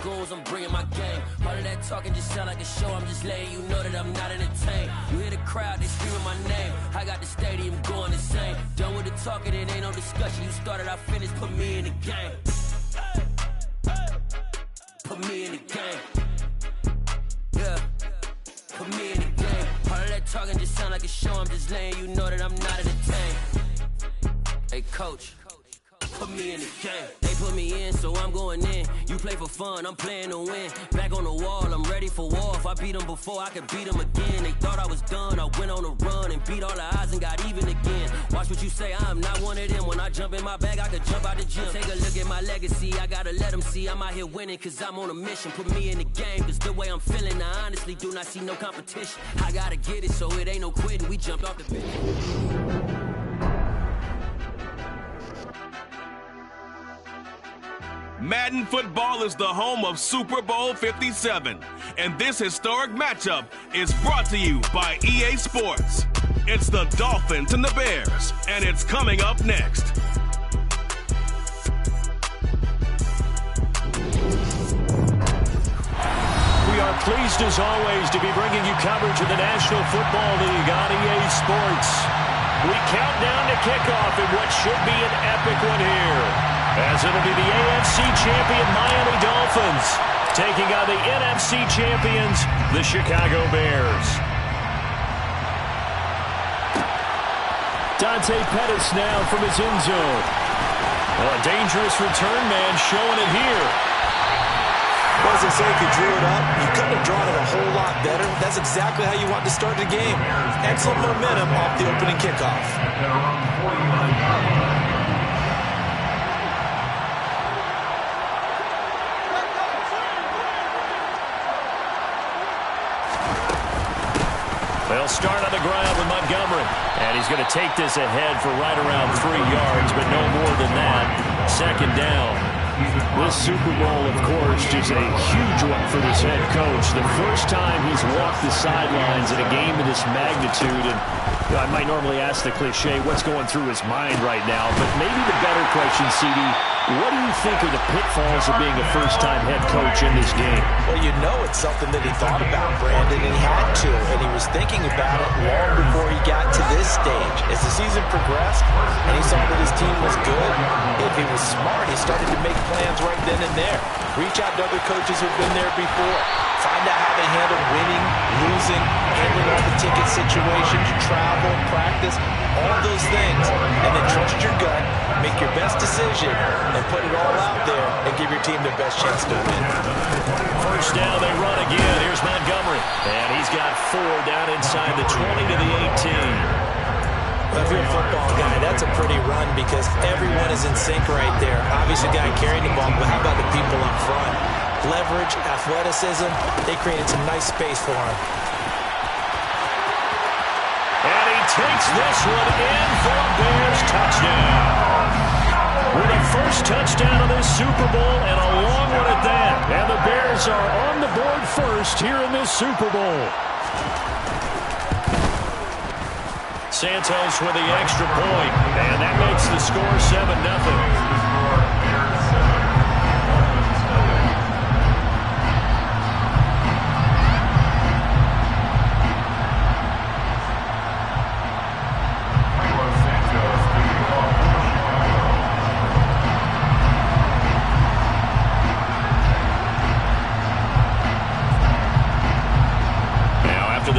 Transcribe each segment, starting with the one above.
I'm bringing my game. All of that talking just sound like a show. I'm just letting you know that I'm not entertained. You hear the crowd, they screaming my name. I got the stadium going insane. Done with the talking, it ain't no discussion. You started, I finished, put me in the game. Put me in the game. Yeah. Put me in the game. All of that talking just sound like a show. I'm just letting you know that I'm not entertained. Hey, coach. Put me in the game. They put me in, so I'm going in. You play for fun, I'm playing to win. Back on the wall, I'm ready for war. If I beat them before, I could beat them again. They thought I was done, I went on a run and beat all the odds and got even again. Watch what you say, I'm not one of them. When I jump in my bag, I could jump out the gym. Take a look at my legacy, I gotta let them see I'm out here winning, cause I'm on a mission. Put me in the game, cause the way I'm feeling, I honestly do not see no competition. I gotta get it, so it ain't no quitting. We jumped off the bench. Madden football is the home of Super Bowl 57, and this historic matchup is brought to you by EA Sports. It's the Dolphins and the Bears, and it's coming up next. We are pleased as always to be bringing you coverage of the National Football League on EA Sports. We count down to kickoff in what should be an epic one here, as it'll be the AFC champion Miami Dolphins taking on the NFC champions, the Chicago Bears. Dante Pettis now from his end zone. Well, a dangerous return man showing it here. Well, as they say, if you drew it up, you couldn't have drawn it a whole lot better. That's exactly how you want to start the game. Excellent momentum off the opening kickoff. They'll start on the ground with Montgomery. And he's going to take this ahead for right around 3 yards, but no more than that. Second down. This Super Bowl, of course, is a huge one for this head coach. The first time he's walked the sidelines in a game of this magnitude. And I might normally ask the cliche, what's going through his mind right now? But maybe the better question, CD, what do you think are the pitfalls of being a first-time head coach in this game? Well, you know it's something that he thought about, Brandon, and he had to. And he was thinking about it long before he got to this stage. As the season progressed and he saw that his team was good, if he was smart, he started to make plans right then and there. Reach out to other coaches who've been there before. Find out how they handle winning, losing, handling all the ticket situations, travel, practice, all those things. And then trust your gut, make your best decision, and put it all out there and give your team the best chance to win. First down, they run again. Here's Montgomery. And he's got 4 down inside the 20 to the 18. Well, if you're a football guy, that's a pretty run because everyone is in sync right there. Obviously, the guy carrying the ball, but how about the people up front? Leverage, athleticism, they created some nice space for him. And he takes this one in for a Bears touchdown. With a first touchdown of this Super Bowl and a long one at that. And the Bears are on the board first here in this Super Bowl. Santos with the extra point, and that makes the score 7-0.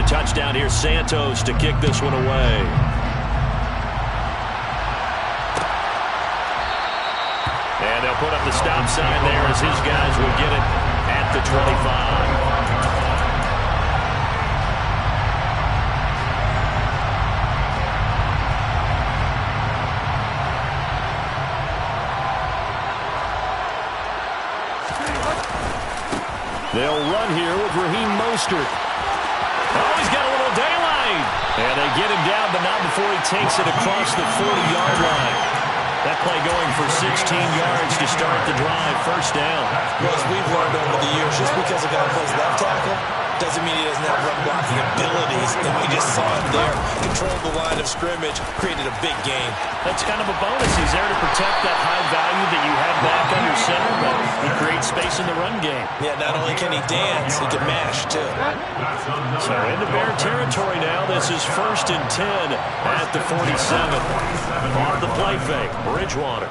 Touchdown here, Santos to kick this one away. And they'll put up the stop sign there as his guys will get it at the 25. They'll run here with Raheem Mostert. Oh, he's got a little daylight. And they get him down, but not before he takes it across the 40-yard line. That play going for 16 yards to start the drive. First down. Well, as we've learned over the years, just because a guy plays left tackle, doesn't mean he doesn't have run blocking abilities. And we just saw him there, controlled the line of scrimmage, created a big gain. That's kind of a bonus. He's there to protect that high value that you have back under center, but he creates space in the run game. Yeah, not only can he dance, he can mash, too. So into Bear territory now. This is 1st and 10 at the 47. Off the play fake, Bridgewater.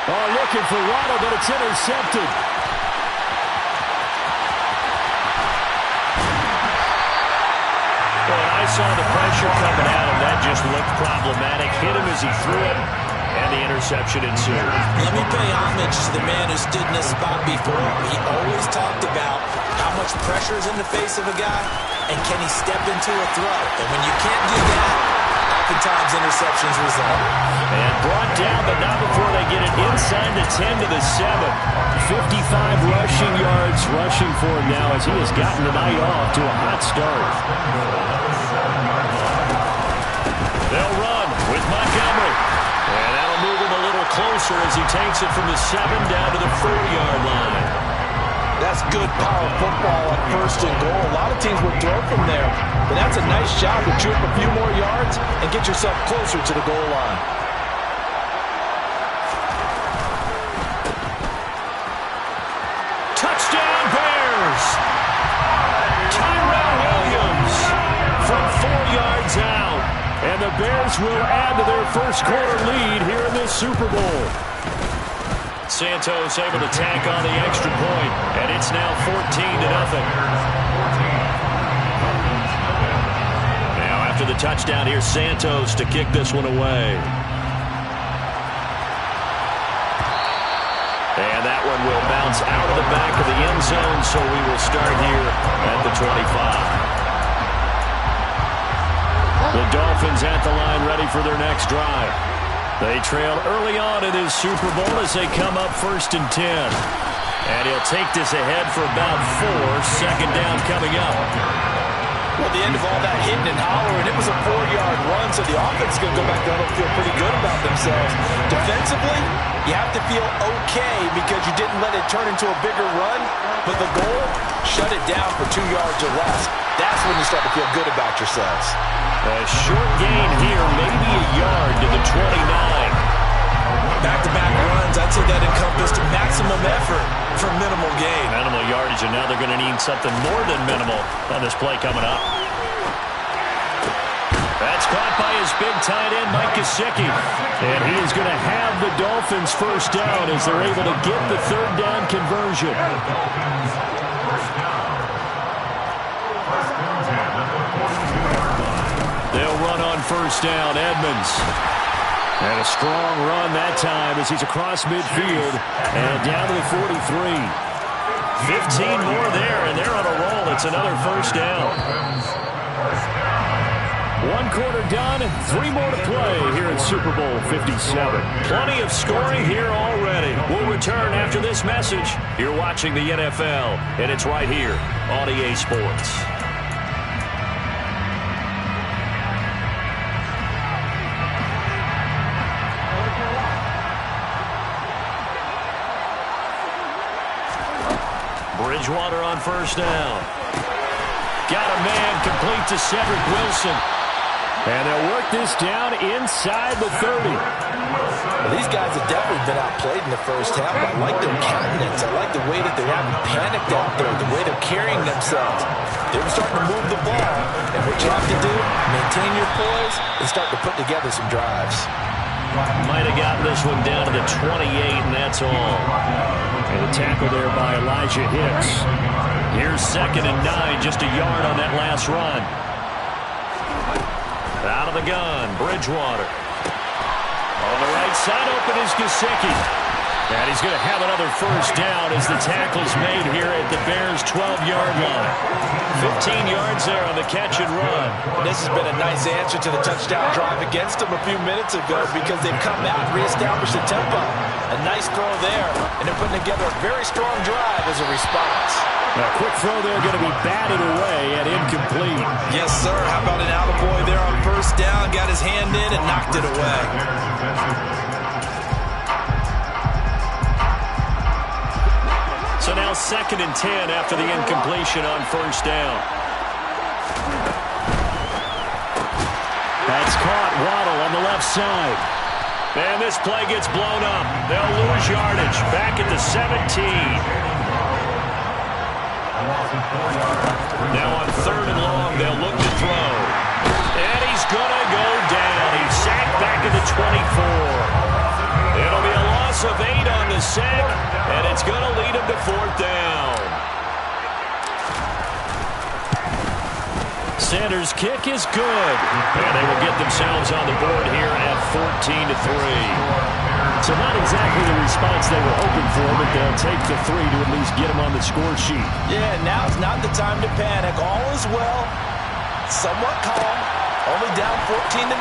Oh, looking for Waddle, but it's intercepted. Well, I saw the pressure coming at him. That just looked problematic. Hit him as he threw it, and the interception ensued. Let me pay homage to the man who stood in this spot before. He always talked about how much pressure is in the face of a guy, and can he step into a throw. And when you can't do that, oftentimes interceptions result. And brought down, but not before they get it inside the 10 to the 7. 55 rushing yards rushing for him now as he has gotten the night off to a hot start. They'll run with Montgomery. And that'll move him a little closer as he takes it from the 7 down to the 4-yard line. That's good power football on 1st and goal. A lot of teams would throw from there. But that's a nice job to chew up a few more yards and get yourself closer to the goal line. Touchdown Bears! Tyrell Williams from 4 yards out. And the Bears will add to their first quarter lead here in this Super Bowl. Santos able to tack on the extra point, and it's now 14-0. Now after the touchdown, here's Santos to kick this one away. And that one will bounce out of the back of the end zone, so we will start here at the 25. The Dolphins at the line ready for their next drive. They trail early on in this Super Bowl as they come up 1st and 10. And he'll take this ahead for about 4. 2nd down coming up. Well, the end of all that hitting and hollering, it was a 4-yard run, so the offense is going to go back down and feel pretty good about themselves. Defensively, you have to feel okay because you didn't let it turn into a bigger run, but the goal, shut it down for 2 yards or less. That's when you start to feel good about yourselves. A short gain here, maybe a yard to the 29. Back-to-back runs, I'd say that encompassed maximum effort for minimal gain. Minimal yardage, and now they're going to need something more than minimal on this play coming up. That's caught by his big tight end, Mike Gesicki. And he is going to have the Dolphins first down as they're able to get the 3rd down conversion. They'll run on 1st down, Edmonds. And a strong run that time as he's across midfield and down to the 43. 15 more there, and they're on a roll. It's another 1st down. 1 quarter done, 3 more to play here at Super Bowl 57. Plenty of scoring here already. We'll return after this message. You're watching the NFL, and it's right here on EA Sports. Bridgewater on 1st down. Got a man complete to Cedric Wilson. And they'll work this down inside the 30. Well, these guys have definitely been outplayed in the first half. I like their countenance. I like the way that they haven't panicked out there, the way they're carrying themselves. They're starting to move the ball. And what you have to do, maintain your poise and start to put together some drives. Might have gotten this one down to the 28, and that's all. And a tackle there by Elijah Hicks. Here's 2nd and 9, just a yard on that last run. Out of the gun, Bridgewater. On the right side, open is Gesicki. And he's going to have another 1st down as the tackle's made here at the Bears' 12-yard line. 15 yards there on the catch and run. This has been a nice answer to the touchdown drive against them a few minutes ago because they've come out and reestablished the tempo. A nice throw there, and they're putting together a very strong drive as a response. A quick throw there going to be batted away and incomplete. Yes, sir. How about an attaboy there on 1st down? Got his hand in and knocked it away. So now 2nd and 10 after the incompletion on first down. That's caught. Waddle on the left side. And this play gets blown up. They'll lose yardage. Back at the 17. Now on 3rd and long, they'll look to throw. And he's going to go down. He's sacked back at the 24. It'll be a loss of 8 on the sack, and it's going to lead him to 4th down. Sanders' kick is good. And they will get themselves on the board here at 14-3. So not exactly the response they were hoping for, but they'll take the 3 to at least get them on the score sheet. Yeah, now's not the time to panic. All is well. Somewhat calm. Only down 14-0.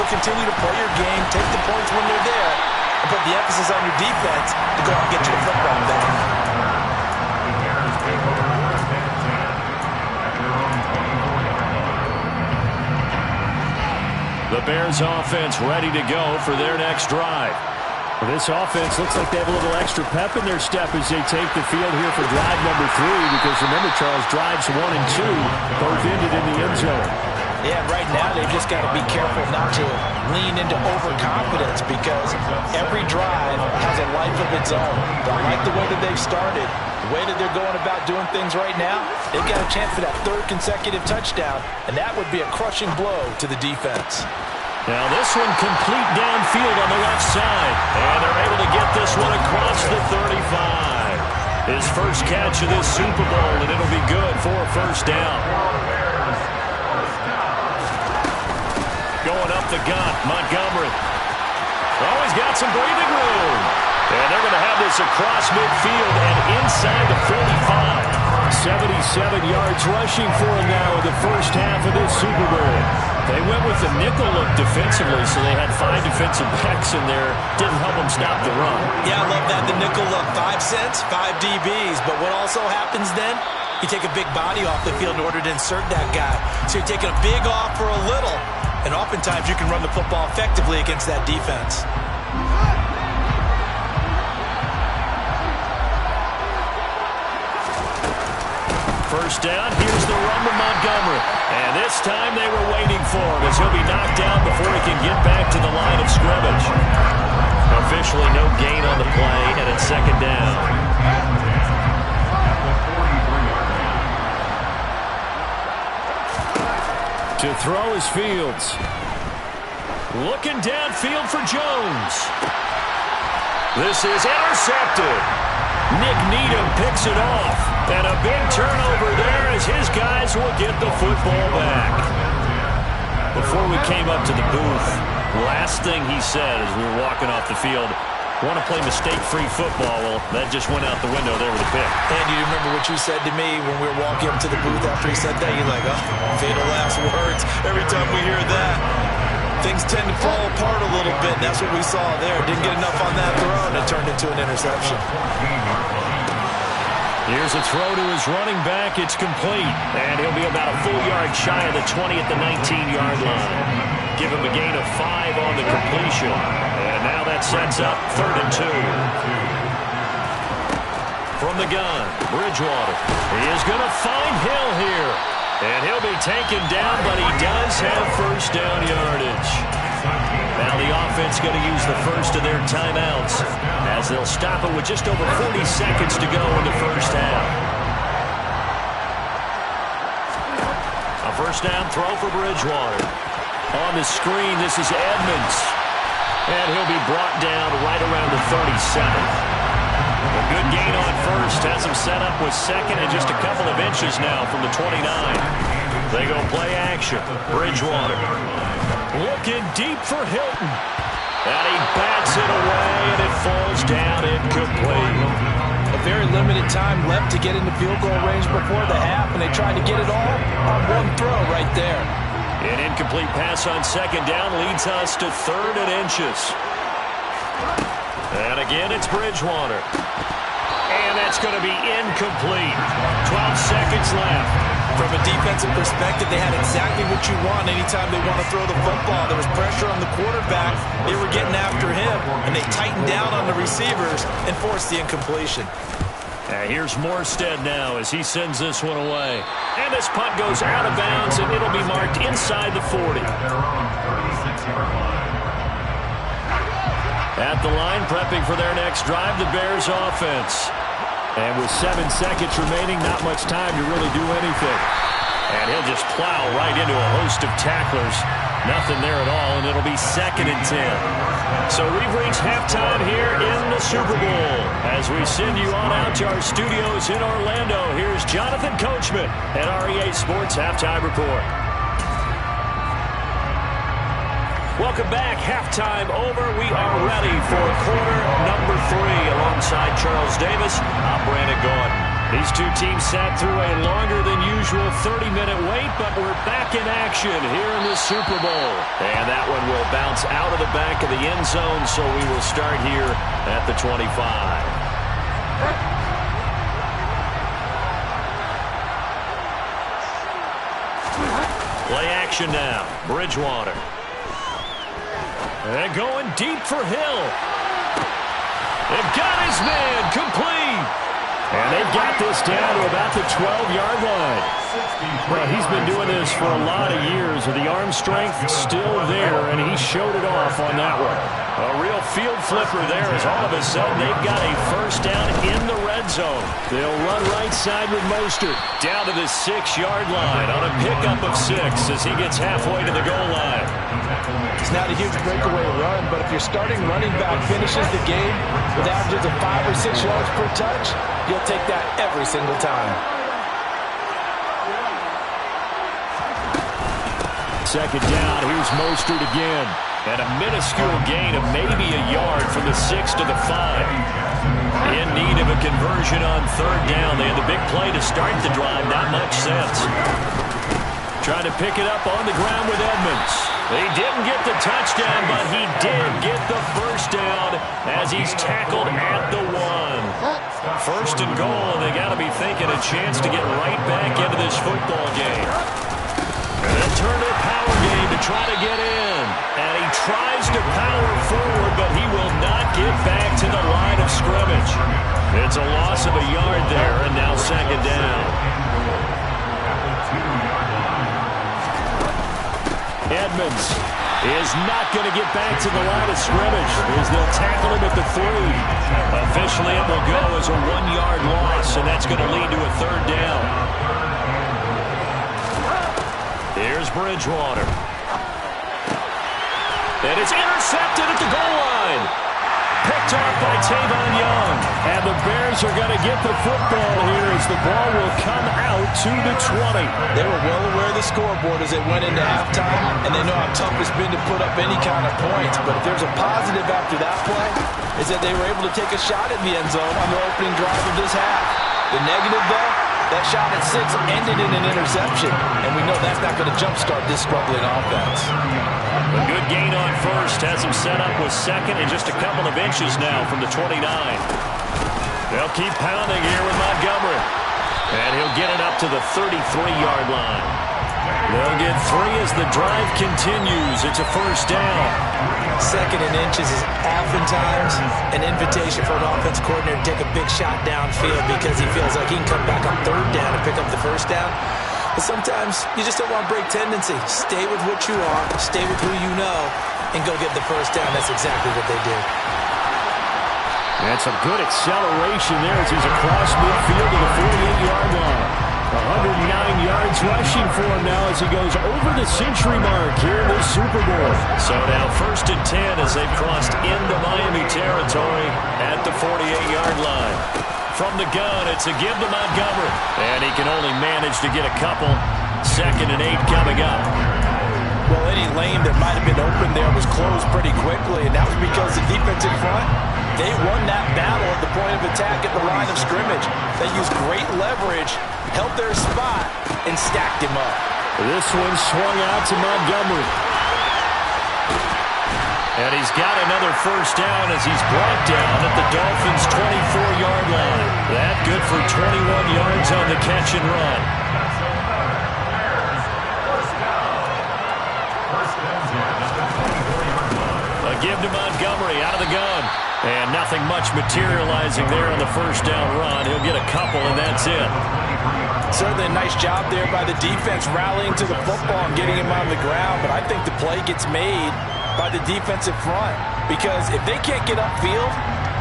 So continue to play your game, take the points when they're there, and put the emphasis on your defense to go out and get you the football back. The Bears offense ready to go for their next drive. Well, this offense looks like they have a little extra pep in their step as they take the field here for drive number 3, because remember, Charles, drives 1 and 2 both ended in the end zone. Yeah, right now they've just got to be careful not to lean into overconfidence, because every drive has a life of its own. Don't like the way that they've started, the way that they're going about doing things right now. They've got a chance for that 3rd consecutive touchdown, and that would be a crushing blow to the defense. Now this one complete downfield on the left side, and they're able to get this one across the 35. His first catch of this Super Bowl, and it'll be good for a 1st down. Going up the gut, Montgomery. Oh, he's got some breathing room. And they're going to have this across midfield and inside the 45. 77 yards rushing for him now in the first half of this Super Bowl. They went with the nickel look defensively, so they had 5 defensive backs in there. Didn't help them stop the run. Yeah, I love that, the nickel look. 5 cents, 5 DBs. But what also happens then, you take a big body off the field in order to insert that guy. So you're taking a big off for a little, and oftentimes you can run the football effectively against that defense. First down, here's the run to Montgomery. And this time they were waiting for him, as he'll be knocked down before he can get back to the line of scrimmage. Officially no gain on the play, and it's 2nd down. To throw is Fields. Looking downfield for Jones. This is intercepted. Nick Needham picks it off. And a big turnover there as his guys will get the football back. Before we came up to the booth, last thing he said as we were walking off the field, want to play mistake-free football. Well, that just went out the window there with a pick. And you remember what you said to me when we were walking up to the booth after he said that? You're like, oh, fatal last words. Every time we hear that, things tend to fall apart a little bit. And that's what we saw there. Didn't get enough on that throw, and it turned into an interception. Here's a throw to his running back. It's complete. And he'll be about a full yard shy of the 20 at the 19-yard line. Give him a gain of 5 on the completion. And now that sets up 3rd and 2. From the gun, Bridgewater. He is going to find Hill here. And he'll be taken down, but he does have first down yardage. Now the offense going to use the first of their timeouts as they'll stop it with just over 40 seconds to go in the first half. A first down throw for Bridgewater. On the screen, this is Edmonds. And he'll be brought down right around the 37. A good gain on first. Has him set up with 2nd and just a couple of inches now from the 29. They go play action. Bridgewater. Looking deep for Hilton. And he bats it away, and it falls down incomplete. A very limited time left to get into field goal range before the half, and they tried to get it all on one throw right there. An incomplete pass on 2nd down leads us to 3rd and inches. And again, it's Bridgewater. And that's going to be incomplete. 12 seconds left. From a defensive perspective, they had exactly what you want anytime they want to throw the football. There was pressure on the quarterback. They were getting after him, and they tightened down on the receivers and forced the incompletion. Here's Morstead now as he sends this one away. And this punt goes out of bounds, and it'll be marked inside the 40. At the line, prepping for their next drive, the Bears offense. And with 7 seconds remaining, not much time to really do anything. And he'll just plow right into a host of tacklers. Nothing there at all, and it'll be 2nd and 10. So we've reached halftime here in the Super Bowl. As we send you on out to our studios in Orlando, here's Jonathan Coachman at REA Sports Halftime Report. Welcome back. Halftime over. We are ready for quarter number 3. Alongside Charles Davis, I'm Brandon Gaudin. These two teams sat through a longer than usual 30-minute wait, but we're back in action here in the Super Bowl. And that one will bounce out of the back of the end zone, so we will start here at the 25. Play action now. Bridgewater. And going deep for Hill. They've got his man complete. And they've got this down to about the 12-yard line. Well, he's been doing this for a lot of years, and the arm strength still there, and he showed it off on that one. A real field flipper there as all of a sudden they've got a first down in the red zone. They'll run right side with Mostert down to the 6-yard line on a pickup of 6 as he gets halfway to the goal line. It's not a huge breakaway run, but if your starting running back finishes the game with averages of 5 or 6 yards per touch, you'll take that every single time. Second down, here's Mostert again. And a minuscule gain of maybe a yard from the 6 to the 5. In need of a conversion on 3rd down. They had the big play to start the drive, not much sense. Trying to pick it up on the ground with Edmonds. He didn't get the touchdown, but he did get the first down as he's tackled at the 1. 1st and goal, and they got to be thinking a chance to get right back into this football game. And then turn to a power game to try to get in. And he tries to power forward, but he will not get back to the line of scrimmage. It's a loss of a yard there, and now 2nd down. Edmonds is not going to get back to the line of scrimmage as they'll tackle him at the 3. Officially, it will go as a 1-yard loss, and that's going to lead to a 3rd down. Here's Bridgewater. And it's intercepted at the goal line. Picked off by Tavon Young. And the Bears are going to get the football here as the ball will come out to the 20. They were well aware of the scoreboard as they went into halftime, and they know how tough it's been to put up any kind of points. But if there's a positive after that play, is that they were able to take a shot at the end zone on the opening drive of this half. The negative, though, that shot at 6 ended in an interception, and we know that's not going to jumpstart this struggling offense. A good gain on 1st has him set up with 2nd and just a couple of inches now from the 29. They'll keep pounding here with Montgomery, and he'll get it up to the 33-yard line. They'll get 3 as the drive continues. It's a first down. 2nd and inches is oftentimes an invitation for an offense coordinator to take a big shot downfield because he feels like he can come back on 3rd down and pick up the first down. But sometimes you just don't want to break tendency. Stay with what you are, stay with who you know, and go get the first down. That's exactly what they did. That's a good acceleration there as he's across midfield to the 48-yard line. 109 yards rushing for him now as he goes over the century mark here in the Super Bowl. So now 1st and 10 as they've crossed into Miami territory at the 48-yard line. From the gun, it's a give to Montgomery. And he can only manage to get a couple. 2nd and 8 coming up. Well, any lane that might have been open there was closed pretty quickly, and that was because the defensive front, they won that battle at the point of attack at the line of scrimmage. They used great leverage, held their spot, and stacked him up. This one swung out to Montgomery. And he's got another first down as he's brought down at the Dolphins' 24-yard line. That good for 21 yards on the catch and run. A give to Montgomery out of the gun. And nothing much materializing there on the first down run. He'll get a couple, and that's it. Certainly a nice job there by the defense rallying to the football and getting him on the ground. But I think the play gets made by the defensive front. Because if they can't get upfield,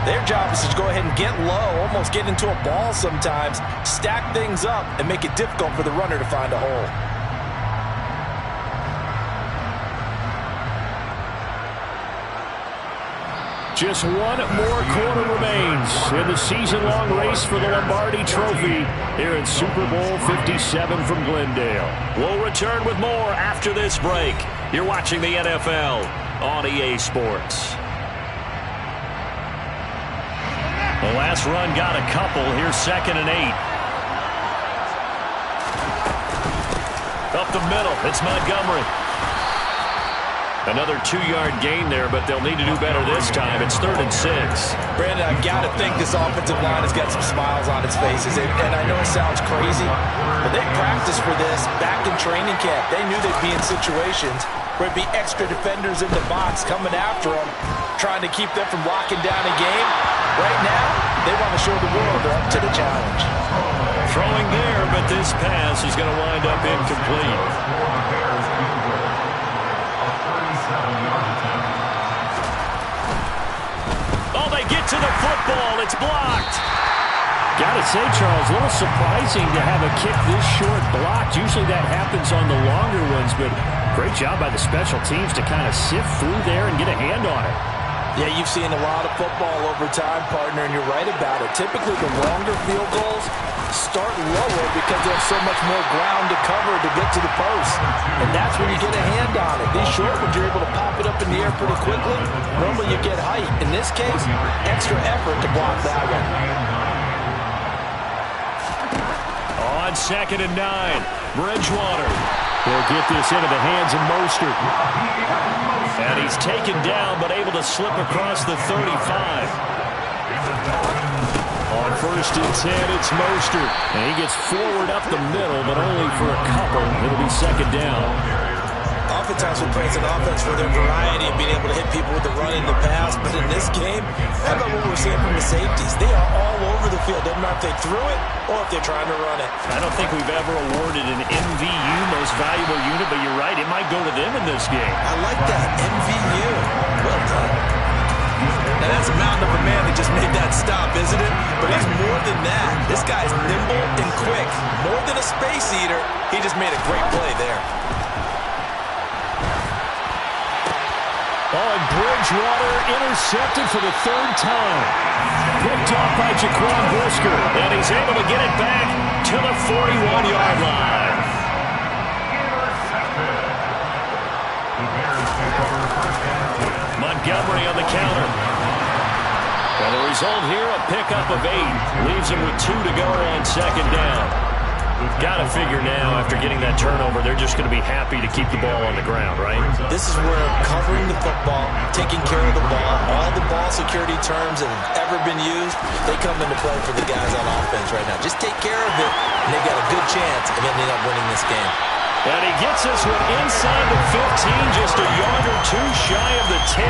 their job is to go ahead and get low, almost get into a ball sometimes, stack things up, and make it difficult for the runner to find a hole. Just one more quarter remains in the season-long race for the Lombardi Trophy here in Super Bowl 57 from Glendale. We'll return with more after this break. You're watching the NFL on EA Sports. The last run got a couple. Here's 2nd and 8. Up the middle, it's Montgomery. Another 2-yard gain there, but they'll need to do better this time. It's 3rd and 6. Brandon, I've got to think this offensive line has got some smiles on its faces. And I know it sounds crazy, but they practiced for this back in training camp. They knew they'd be in situations where it'd be extra defenders in the box coming after them, trying to keep them from locking down a game. Right now, they want to show the world they're up to the challenge. Throwing there, but this pass is going to wind up incomplete. Oh, they get to the football. It's blocked. Gotta say, Charles, a little surprising to have a kick this short blocked. Usually that happens on the longer ones, but great job by the special teams to kind of sift through there and get a hand on it. Yeah, you've seen a lot of football over time, partner, and you're right about it. Typically, the longer field goals start lower because they have so much more ground to cover to get to the post. And that's when you get a hand on it. These short ones, you're able to pop it up in the air pretty quickly. Normally, you get height. In this case, extra effort to block that one. On 2nd and 9, Bridgewater. He'll get this into the hands of Mostert. And he's taken down, but able to slip across the 35. On 1st and 10, it's Mostert. And he gets forward up the middle, but only for a couple. It'll be 2nd down. Oftentimes we praise an offense for their variety of being able to hit people with the run and the pass. But in this game, how about what we're seeing from the safeties? They are all over the field. Doesn't matter if they threw it or if they're trying to run it. I don't think we've ever awarded an MVU, most valuable unit, but you're right, it might go to them in this game. I like that, MVU. Well done. Now that's a mountain of a man that just made that stop, isn't it? But he's more than that. This guy's nimble and quick. More than a space eater, he just made a great play there. Oh, and Bridgewater intercepted for the 3rd time. Picked off by Jaquan Brisker. And he's able to get it back to the 41-yard line. Montgomery on the counter. And the result here, a pickup of 8. Leaves him with 2 to go on 2nd down. Got to figure now, after getting that turnover, they're just going to be happy to keep the ball on the ground, right? This is where covering the football, taking care of the ball, all the ball security terms that have ever been used, they come into play for the guys on offense right now. Just take care of it, and they've got a good chance of ending up winning this game. And he gets this one inside the 15, just a yard or 2 shy of the 10.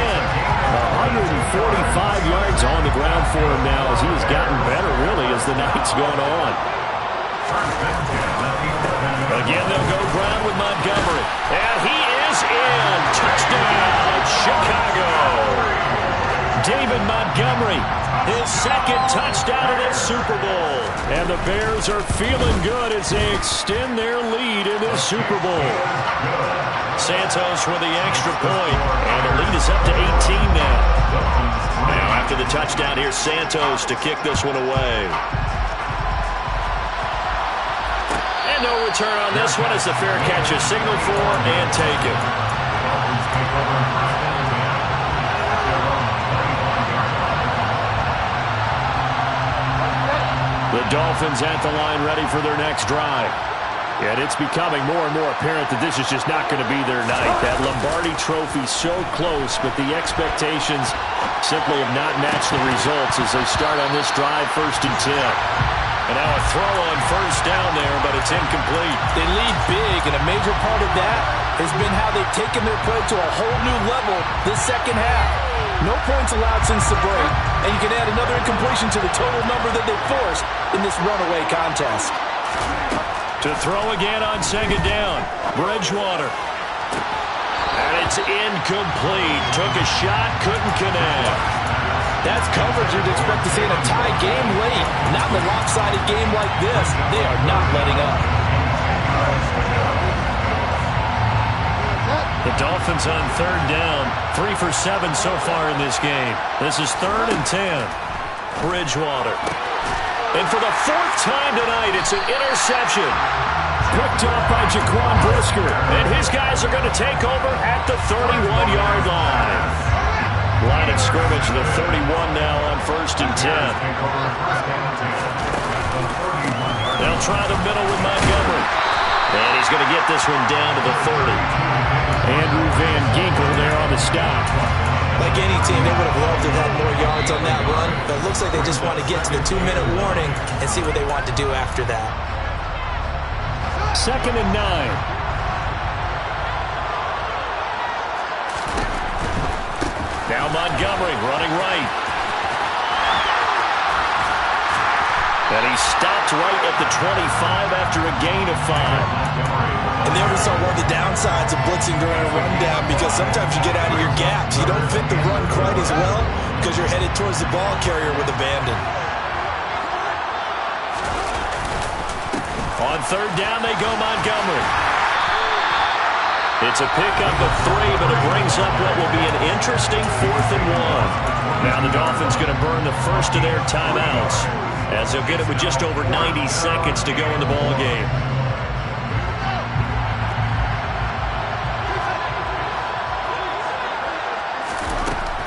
145 yards on the ground for him now as he has gotten better, really, as the night's gone on. Again, they'll go ground with Montgomery. And he is in. Touchdown, Chicago. David Montgomery, his 2nd touchdown of the Super Bowl. And the Bears are feeling good as they extend their lead in this Super Bowl. Santos with the extra point. And the lead is up to 18 now. Now, after the touchdown, here's Santos to kick this one away. No return on this one as the fair catch is signaled for and taken. The Dolphins at the line ready for their next drive. And it's becoming more and more apparent that this is just not going to be their night. That Lombardi Trophy so close, but the expectations simply have not matched the results as they start on this drive, 1st and 10. And now a throw on 1st down there, but it's incomplete. They lead big, and a major part of that has been how they've taken their play to a whole new level this 2nd half. No points allowed since the break, and you can add another incompletion to the total number that they forced in this runaway contest. To throw again on second down, Bridgewater. And it's incomplete. Took a shot, couldn't connect. That's coverage you'd expect to see in a tie game late. Not in a lopsided game like this. They are not letting up. The Dolphins on third down. 3 for 7 so far in this game. This is 3rd and 10. Bridgewater. And for the 4th time tonight, it's an interception. Picked up by Jaquan Brisker. And his guys are going to take over at the 31-yard line. Line of scrimmage, the 31 now on 1st and 10. They'll try the middle with Montgomery. And he's going to get this one down to the 30. Andrew Van Ginkel there on the stop. Like any team, they would have loved to have more yards on that run, but it looks like they just want to get to the 2-minute warning and see what they want to do after that. 2nd and 9. Now Montgomery running right. And he stopped right at the 25 after a gain of 5. And there we saw one of the downsides of blitzing during a rundown, because sometimes you get out of your gaps. You don't fit the run quite as well because you're headed towards the ball carrier with abandon. On third down, they go Montgomery. It's a pickup of 3, but it brings up what will be an interesting 4th and 1. Now the Dolphins going to burn the first of their timeouts, as they'll get it with just over 90 seconds to go in the ball game.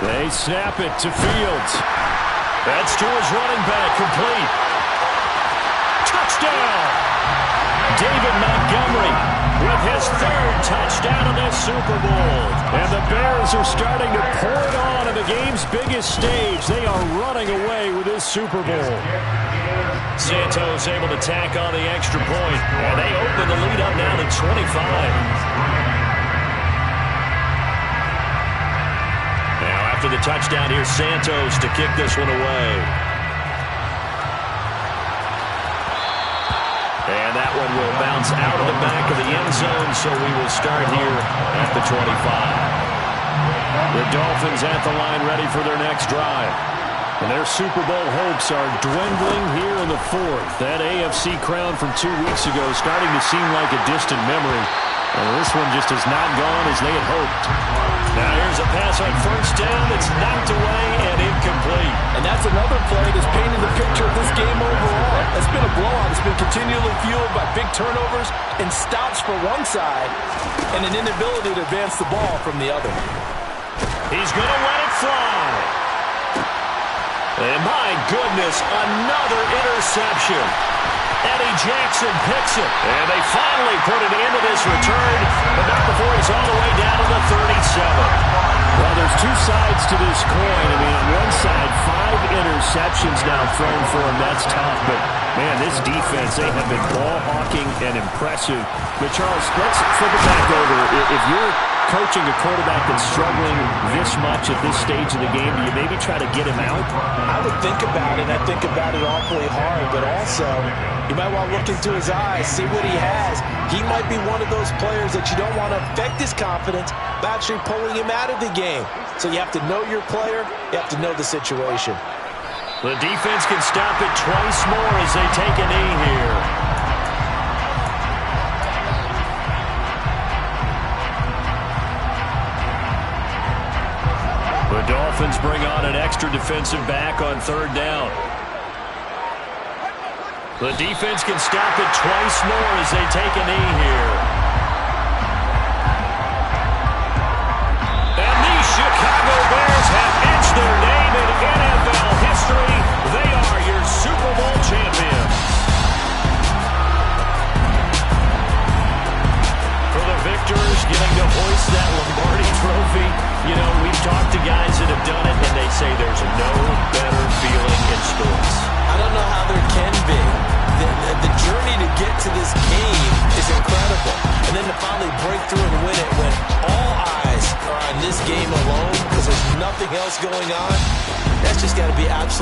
They snap it to Fields. That's to his running back, complete. Touchdown! David Montgomery with his 3rd touchdown of this Super Bowl. And the Bears are starting to pour it on the game's biggest stage. They are running away with this Super Bowl. Santos able to tack on the extra point, and they open the lead up now to 25. Now after the touchdown, here's Santos to kick this one away. And that one will bounce out of the back of the end zone, so we will start here at the 25. The Dolphins at the line ready for their next drive. And their Super Bowl hopes are dwindling here in the 4th. That AFC crown from 2 weeks ago is starting to seem like a distant memory. And this one just has not gone as they had hoped. Now here's a pass on first down that's knocked away and incomplete. And that's another play that's painted the picture of this game overall. It's been a blowout. It's been continually fueled by big turnovers and stops for one side and an inability to advance the ball from the other. He's going to let it fly. And my goodness, another interception. Eddie Jackson picks it. And they finally put an end to this return, but not before he's all the way down to the 37. Well, there's two sides to this coin. I mean, on one side, 5 interceptions now thrown for him. That's tough, but, man, this defense, they have been ball-hawking and impressive. But, Charles, let's flip it back over. If you're coaching a quarterback that's struggling this much at this stage of the game, do you maybe try to get him out? I would think about it. I think about it awfully hard, but also you might want to look into his eyes, see what he has. He might be one of those players that you don't want to affect his confidence by actually pulling him out of the game. So you have to know your player. You have to know the situation. The defense can stop it twice more as they take a knee here. The Dolphins bring on an extra defensive back on third down. The defense can stop it twice more as they take a knee here. And the Chicago Bears have etched their name in NFL history. They are your Super Bowl champions. For the victors getting to hoist that Lombardi trophy, you know, we've talked to guys that have done it, and they say there's no better feeling in sports. I don't know how there can be. The journey to get to this game is incredible. And then to finally break through and win it when all eyes are on this game alone, because there's nothing something else going on. That's just got to be absolutely